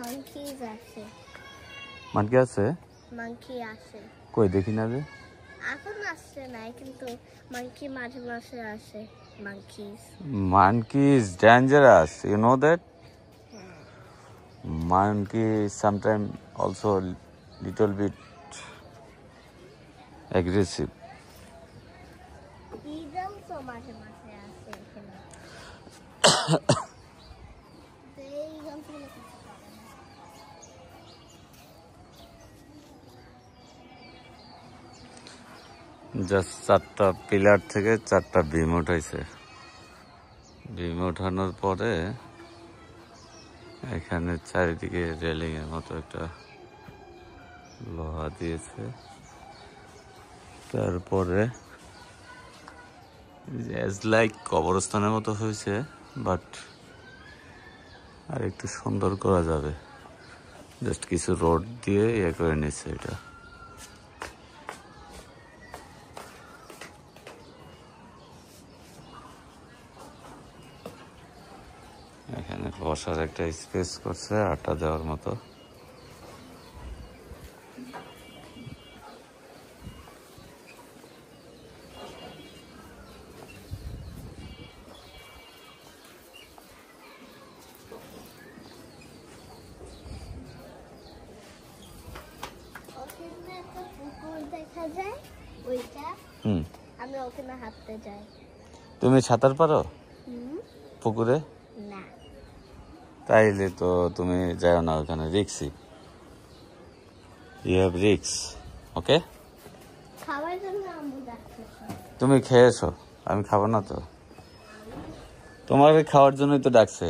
monkeys আছে monkey আছে monkey আছে কই দেখি না রে এখন আসছে না কিন্তু monkey মাঝে মাঝে আসে monkeys monkey is dangerous you know that monkey sometimes also little bit aggressive eagles so মাঝে মাঝে আসে এখানে জাস্ট 4টা পিলার থেকে 4টা বিম উঠাইছে বিম ওঠানোর পরে এখানে চারিদিকে রেলিং এর মতো একটা লোহা দিয়েছে তারপরে অ্যাজ লাইক কবরস্থানের মতো হয়েছে বাট আর একটু সুন্দর করা যাবে জাস্ট কিছু রোড দিয়ে ইয়ে করে নিচ্ছে এটা এখানে বসার একটা স্পেস করছে আটা দেওয়ার মতো দেখা যায় ওইটা আমি ওখানে হাঁটতে যাই তুমি সাঁতার পারো পুকুরে না তাইলে তো তুমি যাও না ওখানে রিক্সি ইউ হ্যাভ রিক্স ওকে খাওয়ার জন্য আম্মু ডাকছে তুমি খেয়ে এসো আমি খাবো না তো তোমাকে খাওয়ার জন্যই তো ডাকছে